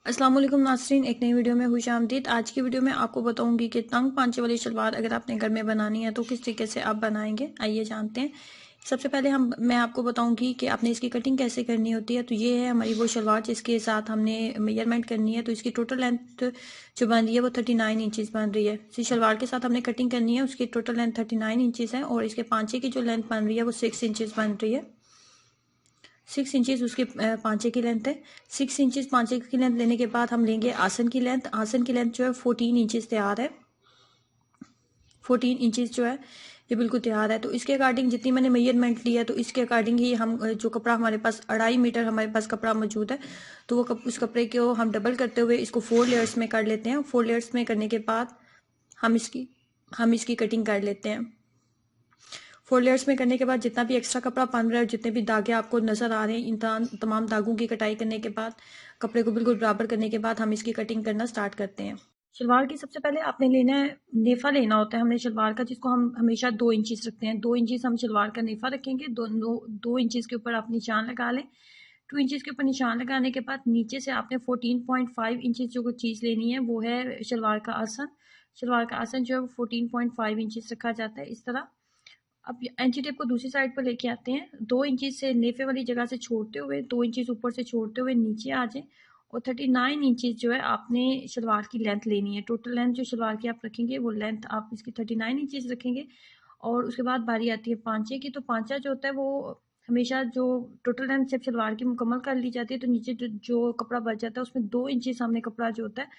अस्सलाम वालेकुम नाज़रीन, एक नई वीडियो में खुशामदीद। आज की वीडियो में आपको बताऊंगी कि तंग पांचे वाली शलवार अगर आपने घर में बनानी है तो किस तरीके से आप बनाएंगे। आइए जानते हैं। सबसे पहले मैं आपको बताऊंगी कि आपने इसकी कटिंग कैसे करनी होती है। तो ये है हमारी वो शलवार जिसके साथ हमने मेजरमेंट करनी है। तो इसकी टोटल लेंथ जो बन रही है वो 39 इंचज़ बन रही है। इसी शलवार के साथ हमने कटिंग करनी है, उसकी टोटल लेंथ 39 इंचज़ है और इसके पांचे की जो लेंथ बन रही है वो 6 इंचज़ बन रही है। 6 इंचज़ उसके पांचे की लेंथ है। 6 इंचज़ पांचे की लेंथ लेने के बाद हम लेंगे आसन की लेंथ। आसन की लेंथ जो है 14 इंचज़ तैयार है। 14 इंचज़ जो है ये बिल्कुल तैयार है। तो इसके अकॉर्डिंग जितनी मैंने मेजरमेंट ली है तो इसके अकॉर्डिंग ही हम जो कपड़ा हमारे पास 2.5 मीटर हमारे पास कपड़ा मौजूद है, तो वो उस कपड़े को हम डबल करते हुए इसको 4 लेयर्स में कर लेते हैं। 4 लेयर्स में करने के बाद हम इसकी कटिंग कर लेते हैं। 4 लेयर्स में करने के बाद जितना भी एक्स्ट्रा कपड़ा बन रहा है और जितने भी दागे आपको नजर आ रहे हैं, इन तमाम दागों की कटाई करने के बाद कपड़े को बिल्कुल बराबर करने के बाद हम इसकी कटिंग करना स्टार्ट करते हैं। शलवार की सबसे पहले आपने लेना है, नेफा लेना होता है हमने शलवार का, जिसको हम हमेशा 2 इंचज़ रखते हैं। 2 इंचज़ हम शलवार का नेफा रखेंगे। 2 इंचज़ के ऊपर आप निशान लगा लें। 2 इंचज़ के ऊपर निशान लगाने के बाद नीचे से आपने 14.5 इंचज़ जो चीज़ लेनी है वो है शलवार का आसन। शलवार का आसन जो है वो 14.5 इंचज़ रखा जाता है इस तरह। अब एंची टेप को दूसरी साइड पर लेके आते हैं। 2 इंचज़ से नेफे वाली जगह से छोड़ते हुए 2 इंचज़ ऊपर से छोड़ते हुए नीचे आ जाए और 39 इंचज़ जो है आपने शलवार की लेंथ लेनी है। टोटल लेंथ जो शलवार की आप रखेंगे वो लेंथ आप इसकी 39 इंचज़ रखेंगे। और उसके बाद बारी आती है पांचे की। तो पांचा जो होता है वो हमेशा जो टोटल लेंथ जब शलवार की मुकम्मल कर ली जाती है तो नीचे जो कपड़ा बच जाता है उसमें 2 इंचज़ हमने कपड़ा जो होता है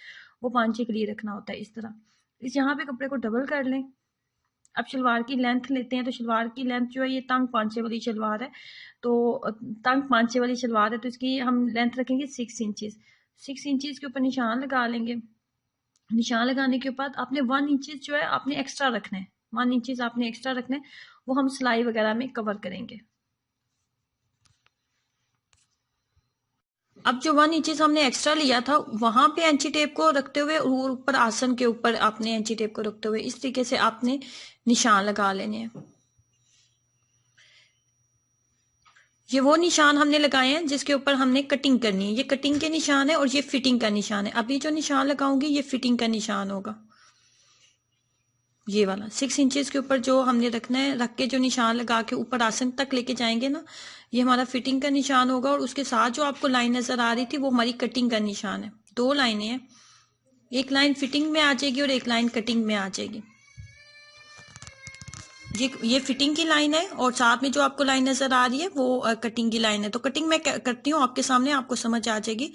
वो पांचे के लिए रखना होता है इस तरह। इस यहाँ पे कपड़े को डबल कर लें। अब शलवार की लेंथ लेते हैं। तो शलवार की लेंथ जो है ये तंग पांचे वाली शलवार है, तो तंग पांचे वाली शलवार है तो इसकी हम लेंथ रखेंगे 6 इंचज़। 6 इंचज़ के ऊपर निशान लगा लेंगे। निशान लगाने के बाद आपने 1 इंचज़ जो है आपने एक्स्ट्रा रखना है। 1 इंचज़ आपने एक्स्ट्रा रखना है, वो हम सिलाई वगैरह में कवर करेंगे। अब जो 1 इंचज़ हमने एक्स्ट्रा लिया था वहां पे एंची टेप को रखते हुए और ऊपर आसन के ऊपर आपने एंची टेप को रखते हुए इस तरीके से आपने निशान लगा लेने हैं। ये वो निशान हमने लगाए हैं जिसके ऊपर हमने कटिंग करनी है। ये कटिंग के निशान है और ये फिटिंग का निशान है। अभी जो निशान लगाऊंगी ये फिटिंग का निशान होगा, ये वाला 6 इंचज़ के ऊपर जो हमने रखना है। रख के जो निशान लगा के ऊपर आसन तक लेके जाएंगे ना, ये हमारा फिटिंग का निशान होगा। और उसके साथ जो आपको लाइन नजर आ रही थी वो हमारी कटिंग का निशान है। 2 लाइनें हैं, एक लाइन फिटिंग में आ जाएगी और एक लाइन कटिंग में आ जाएगी। ये फिटिंग की लाइन है और साथ में जो आपको लाइन नजर आ रही है वो कटिंग की लाइन है। तो कटिंग मैं करती हूँ आपके सामने, आपको समझ आ जाएगी।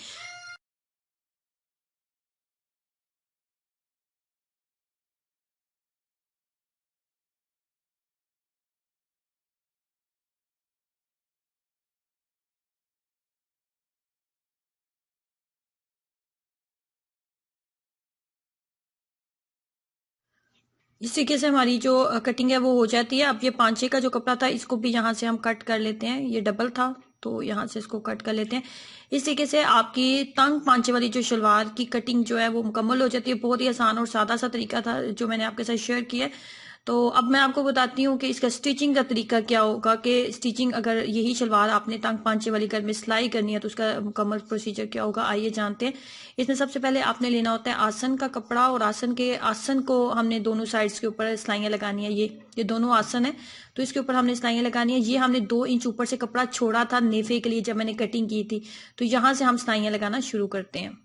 इस तरीके से हमारी जो कटिंग है वो हो जाती है। अब ये पांचे का जो कपड़ा था इसको भी यहाँ से हम कट कर लेते हैं। ये डबल था तो यहाँ से इसको कट कर लेते हैं। इस तरीके से आपकी तंग पांचे वाली जो शलवार की कटिंग जो है वो मुकम्मल हो जाती है। बहुत ही आसान और सादा सा तरीका था जो मैंने आपके साथ शेयर किया है। तो अब मैं आपको बताती हूँ कि इसका स्टिचिंग का तरीका क्या होगा। कि स्टिचिंग अगर यही शलवार आपने तंग पांचे वाली घर में सिलाई करनी है तो उसका मुकम्मल प्रोसीजर क्या होगा, आइए जानते हैं। इसमें सबसे पहले आपने लेना होता है आसन का कपड़ा और आसन को हमने दोनों साइड्स के ऊपर सिलाइयाँ लगानी है। ये दोनों आसन है तो इसके ऊपर हमने सिलाइयाँ लगानी है। ये हमने 2 इंच ऊपर से कपड़ा छोड़ा था नेफे के लिए जब मैंने कटिंग की थी, तो यहाँ से हम सिलाइयाँ लगाना शुरू करते हैं।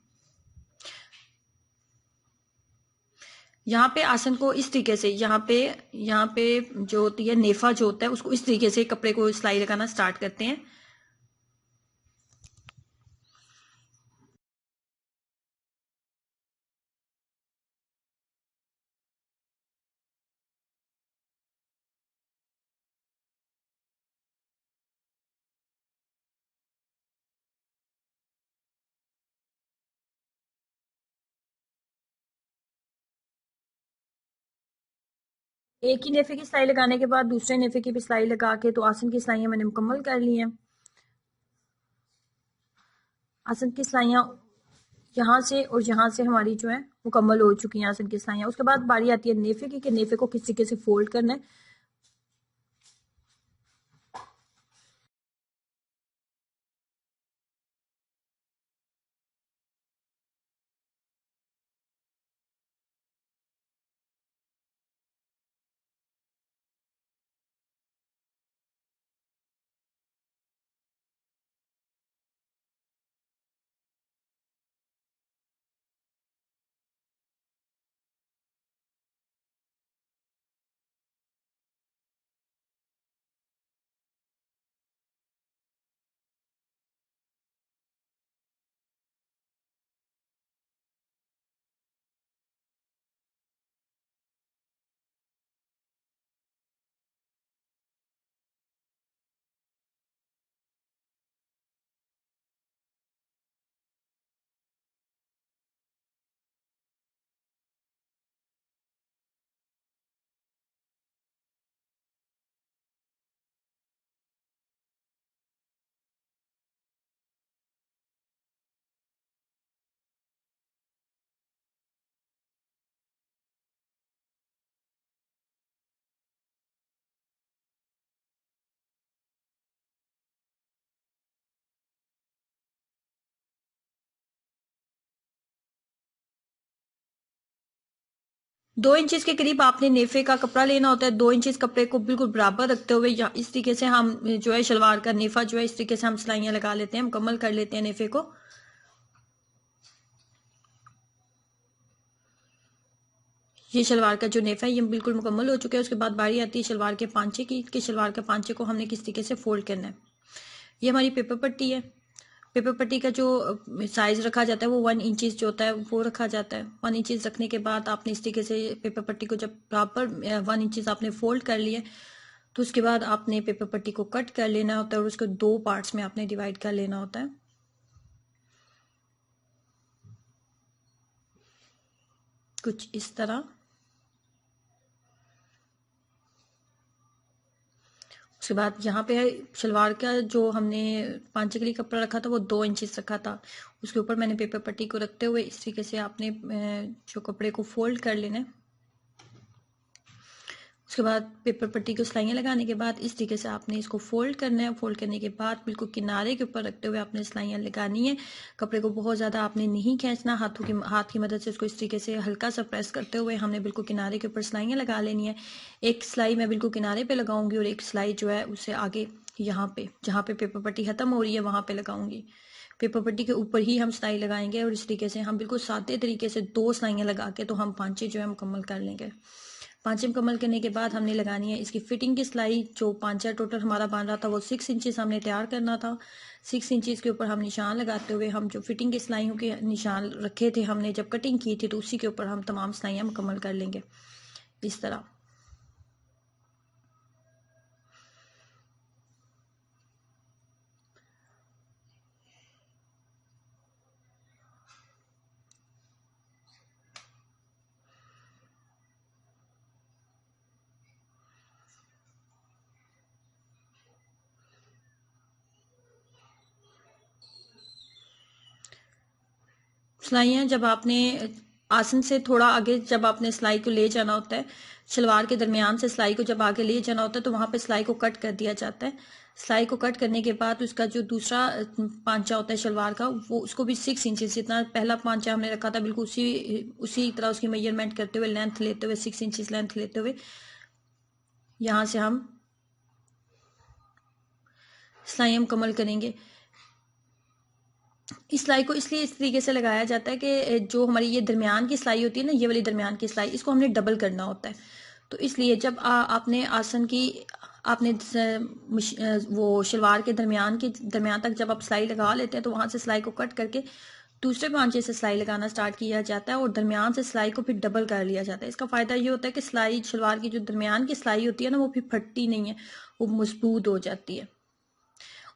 यहाँ पे आसन को इस तरीके से यहाँ पे जो होती है नेफा जो होता है उसको इस तरीके से कपड़े को सिलाई लगाना स्टार्ट करते हैं। एक ही नेफे की सिलाई लगाने के बाद दूसरे नेफे की भी सिलाई लगा के तो आसन की सिलाइयाँ मैंने मुकम्मल कर ली हैं। आसन की सिलाइयाँ यहाँ से और यहाँ से हमारी जो है मुकम्मल हो चुकी हैं आसन की सिलाइयाँ। उसके बाद बारी आती है नेफे की, कि नेफे को किस तरीके से फोल्ड करना है। 2 इंचेस के करीब आपने नेफे का कपड़ा लेना होता है। 2 इंचेस कपड़े को बिल्कुल बराबर रखते हुए या इस तरीके से हम जो है शलवार का नेफा जो है इस तरीके से हम सिलाइयाँ लगा लेते हैं, मुकम्मल कर लेते हैं नेफे को। ये शलवार का जो नेफा है ये बिल्कुल मुकम्मल हो चुका है। उसके बाद बारी आती है शलवार के पांचे की, कि शलवार के पांचे को हमने किस तरीके से फोल्ड करना है। ये हमारी पेपर पट्टी है। पेपर पट्टी का जो साइज रखा जाता है वो 1 इंचेस जो होता है वो रखा जाता है। 1 इंचेस रखने के बाद आपने इस तरीके से पेपर पट्टी को जब प्रॉपर 1 इंचेस आपने फोल्ड कर लिया तो उसके बाद आपने पेपर पट्टी को कट कर लेना होता है और उसको 2 पार्ट्स में आपने डिवाइड कर लेना होता है, कुछ इस तरह। उसके बाद यहाँ पे शलवार का जो हमने पांचे के लिए कपड़ा रखा था वो 2 इंचेस रखा था, उसके ऊपर मैंने पेपर पट्टी को रखते हुए इस तरीके से आपने जो कपड़े को फोल्ड कर लेना है। उसके बाद पेपर पट्टी को सिलाइयाँ लगाने के बाद इस तरीके से आपने इसको फोल्ड करना है। फोल्ड करने के बाद बिल्कुल किनारे के ऊपर रखते हुए आपने सिलाइयाँ लगानी है। कपड़े को बहुत ज़्यादा आपने नहीं खींचना, हाथ की मदद से इसको इस तरीके से हल्का सा प्रेस करते हुए हमने बिल्कुल किनारे के ऊपर सिलाइयाँ लगा लेनी है। एक सिलाई मैं बिल्कुल किनारे पर लगाऊंगी और एक सिलाई जो है उससे आगे यहाँ पे जहाँ पे पेपर पट्टी खत्म हो रही है वहाँ पे लगाऊंगी। पेपर पट्टी के ऊपर ही हम सिलाई लगाएंगे और इस तरीके से हम बिल्कुल सादे तरीके से 2 सिलाइयाँ लगा के तो हम पांचे जो है मुकम्मल कर लेंगे। पांचे मुकम्मल करने के बाद हमने लगानी है इसकी फिटिंग की सिलाई। जो पांचा टोटल हमारा बन रहा था वो 6 इंचेस हमने तैयार करना था। 6 इंचेस के ऊपर हम निशान लगाते हुए हम जो फिटिंग की सिलाइयों के निशान रखे थे हमने जब कटिंग की थी तो उसी के ऊपर हम तमाम सिलाइयाँ मुकम्मल कर लेंगे इस तरह। सिलाइयाँ जब आपने आसन से थोड़ा आगे जब आपने सिलाई को ले जाना होता है, शलवार के दरमियान से सिलाई को जब आगे ले जाना होता है तो वहाँ पे सिलाई को कट कर दिया जाता है। सिलाई को कट करने के बाद उसका जो दूसरा पांचा होता है शलवार का वो उसको भी 6 इंचेस जितना पहला पांचा हमने रखा था बिल्कुल उसी तरह उसकी मेजरमेंट करते हुए लेंथ लेते हुए 6 इंचेस लेंथ लेते हुए यहाँ से हम सिलाई मुकम्मल करेंगे। इस सिलाई को इसलिए इस तरीके से लगाया जाता है कि जो हमारी ये दरमियान की सिलाई होती है ना, ये वाली दरमियान की सिलाई इसको हमने डबल करना होता है। तो इसलिए जब आपने आसन की आपने वो शलवार के दरमियान तक जब आप सिलाई लगा लेते हैं तो वहां से सिलाई को कट करके दूसरे पांचे से सिलाई लगाना स्टार्ट किया जाता है और दरमियान से सिलाई को फिर डबल कर लिया जाता है। इसका फायदा ये होता है कि सिलाई शलवार की जो दरमियान की सिलाई होती है ना वो फिर फटती नहीं है, वो मजबूत हो जाती है।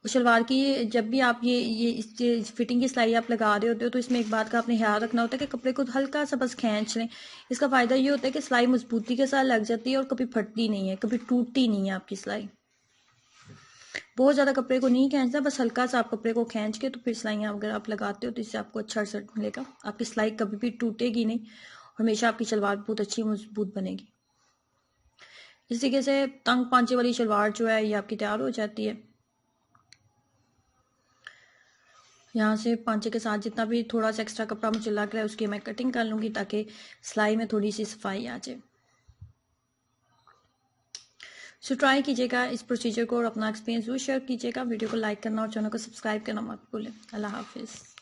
शलवार की जब भी आप ये इस फिटिंग की सिलाई आप लगा रहे होते हो तो इसमें एक बात का आपने ख्याल रखना होता है कि कपड़े को हल्का सा बस खींच लें। इसका फायदा ये होता है कि सिलाई मजबूती के साथ लग जाती है और कभी फटती नहीं है, कभी टूटती नहीं है आपकी सिलाई। बहुत ज्यादा कपड़े को नहीं खींचना, बस हल्का सा आप कपड़े को खींच के तो फिर सिलाइयाँ अगर आप लगाते हो तो इससे आपको अच्छा रिजल्ट मिलेगा। आपकी सिलाई कभी भी टूटेगी नहीं, हमेशा आपकी शलवार बहुत अच्छी मजबूत बनेगी। इस तरीके से तंग पांचे वाली शलवार जो है ये आपकी तैयार हो जाती है। यहाँ से पांचे के साथ जितना भी थोड़ा सा एक्स्ट्रा कपड़ा मुझे लग रहा है उसकी मैं कटिंग कर लूँगी ताकि सिलाई में थोड़ी सी सफाई आ जाए। सो ट्राई कीजिएगा इस प्रोसीजर को और अपना एक्सपीरियंस जरूर शेयर कीजिएगा। वीडियो को लाइक करना और चैनल को सब्सक्राइब करना मत भूलें। अल्लाह हाफिज़।